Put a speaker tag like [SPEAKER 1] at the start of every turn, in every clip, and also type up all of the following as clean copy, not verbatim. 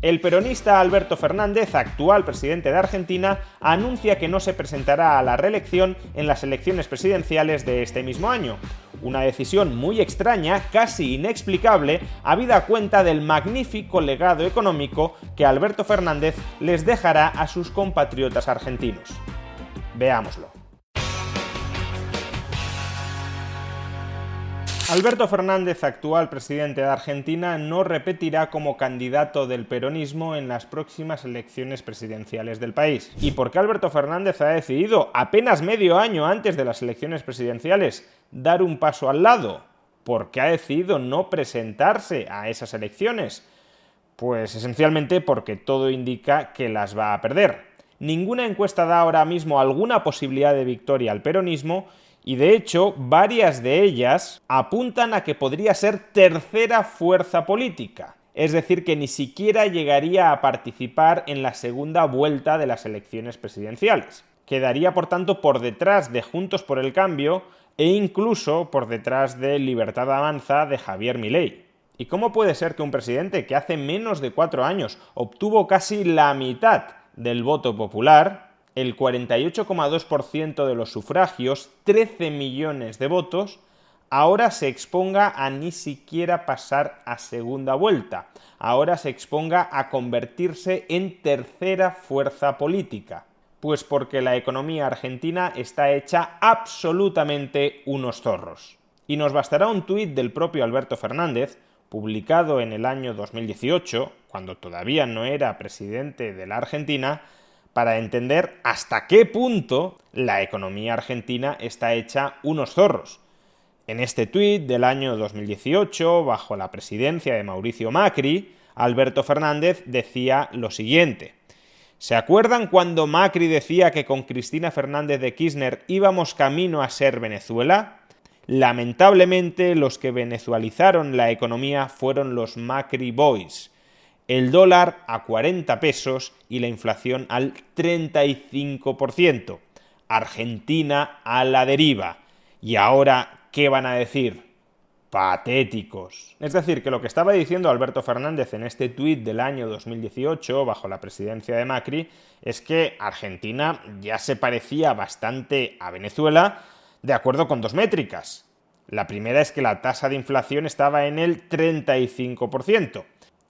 [SPEAKER 1] El peronista Alberto Fernández, actual presidente de Argentina, anuncia que no se presentará a la reelección en las elecciones presidenciales de este mismo año. Una decisión muy extraña, casi inexplicable, habida cuenta del magnífico legado económico que Alberto Fernández les dejará a sus compatriotas argentinos. Veámoslo. Alberto Fernández, actual presidente de Argentina, no repetirá como candidato del peronismo en las próximas elecciones presidenciales del país. ¿Y por qué Alberto Fernández ha decidido, apenas medio año antes de las elecciones presidenciales, dar un paso al lado? ¿Por qué ha decidido no presentarse a esas elecciones? Pues esencialmente porque todo indica que las va a perder. Ninguna encuesta da ahora mismo alguna posibilidad de victoria al peronismo, y de hecho, varias de ellas apuntan a que podría ser tercera fuerza política, es decir, que ni siquiera llegaría a participar en la segunda vuelta de las elecciones presidenciales. Quedaría, por tanto, por detrás de Juntos por el Cambio e incluso por detrás de Libertad Avanza de Javier Milei. ¿Y cómo puede ser que un presidente que hace menos de 4 años obtuvo casi la mitad del voto popular, el 48,2% de los sufragios, 13 millones de votos, ahora se exponga a ni siquiera pasar a segunda vuelta? Ahora se exponga a convertirse en tercera fuerza política. Pues porque la economía argentina está hecha absolutamente unos zorros. Y nos bastará un tuit del propio Alberto Fernández, publicado en el año 2018, cuando todavía no era presidente de la Argentina, para entender hasta qué punto la economía argentina está hecha unos zorros. En este tuit del año 2018, bajo la presidencia de Mauricio Macri, Alberto Fernández decía lo siguiente: ¿se acuerdan cuando Macri decía que con Cristina Fernández de Kirchner íbamos camino a ser Venezuela? Lamentablemente, los que venezualizaron la economía fueron los Macri Boys. El dólar a 40 pesos y la inflación al 35%. Argentina a la deriva. Y ahora, ¿qué van a decir? Patéticos. Es decir, que lo que estaba diciendo Alberto Fernández en este tuit del año 2018, bajo la presidencia de Macri, es que Argentina ya se parecía bastante a Venezuela, de acuerdo con dos métricas. La primera es que la tasa de inflación estaba en el 35%.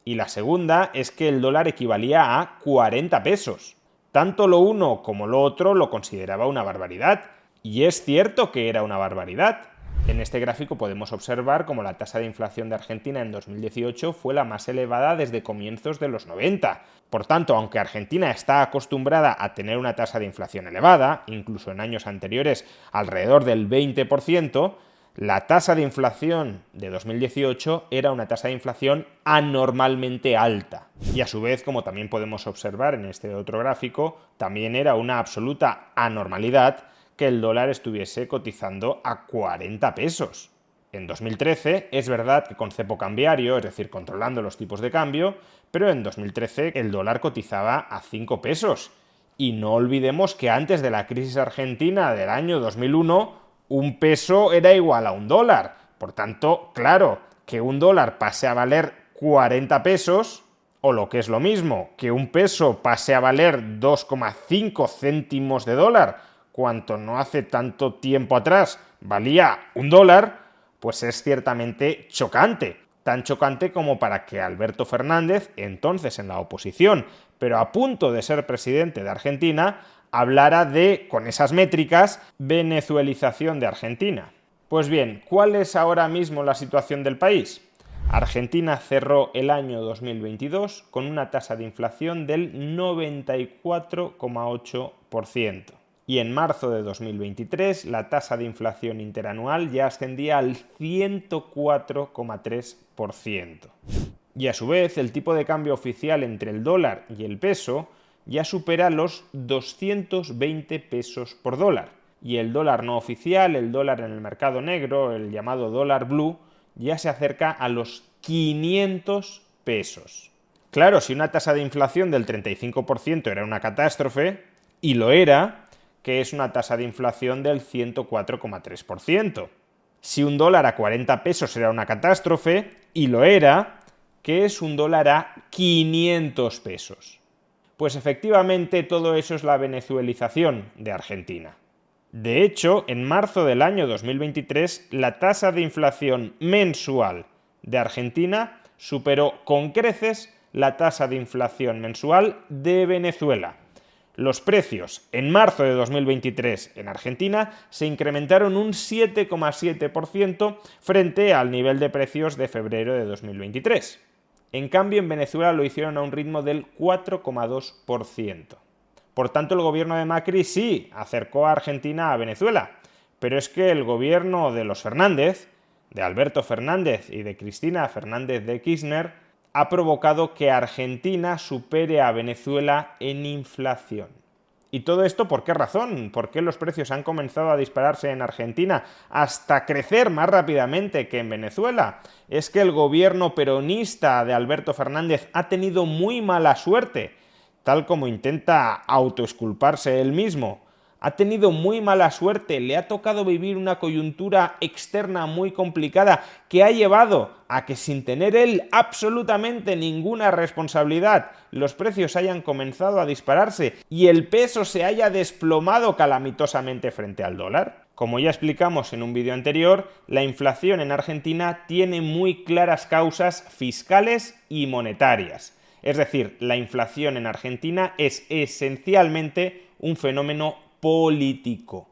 [SPEAKER 1] Y la segunda es que el dólar equivalía a 40 pesos. Tanto lo uno como lo otro lo consideraba una barbaridad. Y es cierto que era una barbaridad. En este gráfico podemos observar cómo la tasa de inflación de Argentina en 2018 fue la más elevada desde comienzos de los 90. Por tanto, aunque Argentina está acostumbrada a tener una tasa de inflación elevada, incluso en años anteriores alrededor del 20%, la tasa de inflación de 2018 era una tasa de inflación anormalmente alta. Y a su vez, como también podemos observar en este otro gráfico, también era una absoluta anormalidad que el dólar estuviese cotizando a 40 pesos. En 2013 es verdad que con cepo cambiario, es decir, controlando los tipos de cambio, pero en 2013 el dólar cotizaba a 5 pesos. Y no olvidemos que antes de la crisis argentina del año 2001, un peso era igual a un dólar. Por tanto, claro, que un dólar pase a valer 40 pesos, o lo que es lo mismo, que un peso pase a valer 2,5 céntimos de dólar, cuanto no hace tanto tiempo atrás valía un dólar, pues es ciertamente chocante. Tan chocante como para que Alberto Fernández, entonces en la oposición, pero a punto de ser presidente de Argentina, hablara de, con esas métricas, venezuelización de Argentina. Pues bien, ¿cuál es ahora mismo la situación del país? Argentina cerró el año 2022 con una tasa de inflación del 94,8%. Y en marzo de 2023 la tasa de inflación interanual ya ascendía al 104,3%. Y a su vez el tipo de cambio oficial entre el dólar y el peso ya supera los 220 pesos por dólar. Y el dólar no oficial, el dólar en el mercado negro, el llamado dólar blue, ya se acerca a los 500 pesos. Claro, si una tasa de inflación del 35% era una catástrofe, y lo era, que es una tasa de inflación del 104,3%. Si un dólar a 40 pesos era una catástrofe, y lo era, que es un dólar a 500 pesos. Pues efectivamente todo eso es la venezuelización de Argentina. De hecho, en marzo del año 2023, la tasa de inflación mensual de Argentina superó con creces la tasa de inflación mensual de Venezuela. Los precios en marzo de 2023 en Argentina se incrementaron un 7,7% frente al nivel de precios de febrero de 2023. En cambio, en Venezuela lo hicieron a un ritmo del 4,2%. Por tanto, el gobierno de Macri sí acercó a Argentina a Venezuela, pero es que el gobierno de los Fernández, de Alberto Fernández y de Cristina Fernández de Kirchner, ha provocado que Argentina supere a Venezuela en inflación. ¿Y todo esto por qué razón? ¿Por qué los precios han comenzado a dispararse en Argentina hasta crecer más rápidamente que en Venezuela? Es que el gobierno peronista de Alberto Fernández ha tenido muy mala suerte, tal como intenta autoexculparse él mismo. Ha tenido muy mala suerte, le ha tocado vivir una coyuntura externa muy complicada que ha llevado a que sin tener él absolutamente ninguna responsabilidad los precios hayan comenzado a dispararse y el peso se haya desplomado calamitosamente frente al dólar. Como ya explicamos en un vídeo anterior, la inflación en Argentina tiene muy claras causas fiscales y monetarias. Es decir, la inflación en Argentina es esencialmente un fenómeno político.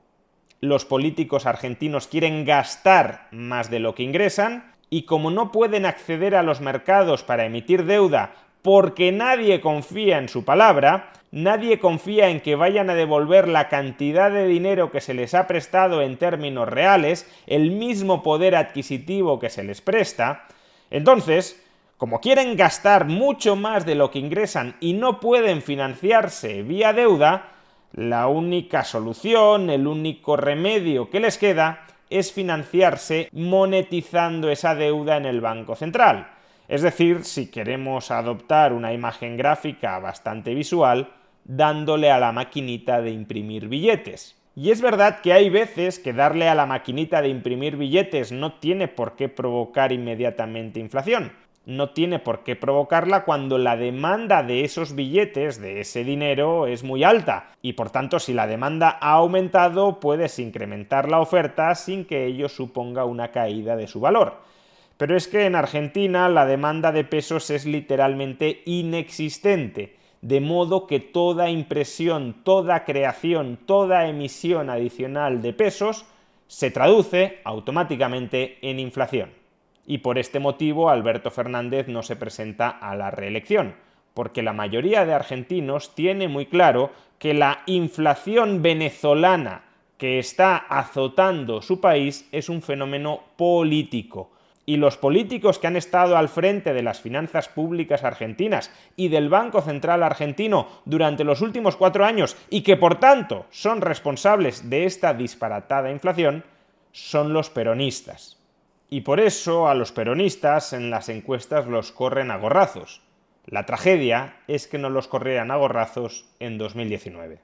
[SPEAKER 1] Los políticos argentinos quieren gastar más de lo que ingresan y como no pueden acceder a los mercados para emitir deuda porque nadie confía en su palabra, nadie confía en que vayan a devolver la cantidad de dinero que se les ha prestado en términos reales, el mismo poder adquisitivo que se les presta, entonces, como quieren gastar mucho más de lo que ingresan y no pueden financiarse vía deuda, la única solución, el único remedio que les queda es financiarse monetizando esa deuda en el Banco Central. Es decir, si queremos adoptar una imagen gráfica bastante visual, dándole a la maquinita de imprimir billetes. Y es verdad que hay veces que darle a la maquinita de imprimir billetes no tiene por qué provocar inmediatamente inflación. No tiene por qué provocarla cuando la demanda de esos billetes, de ese dinero, es muy alta. Y por tanto, si la demanda ha aumentado, puedes incrementar la oferta sin que ello suponga una caída de su valor. Pero es que en Argentina la demanda de pesos es literalmente inexistente, de modo que toda impresión, toda creación, toda emisión adicional de pesos se traduce automáticamente en inflación. Y por este motivo Alberto Fernández no se presenta a la reelección, porque la mayoría de argentinos tiene muy claro que la inflación venezolana que está azotando su país es un fenómeno político. Y los políticos que han estado al frente de las finanzas públicas argentinas y del Banco Central argentino durante los últimos 4 años y que por tanto son responsables de esta disparatada inflación son los peronistas. Y por eso a los peronistas en las encuestas los corren a gorrazos. La tragedia es que no los corrieran a gorrazos en 2019.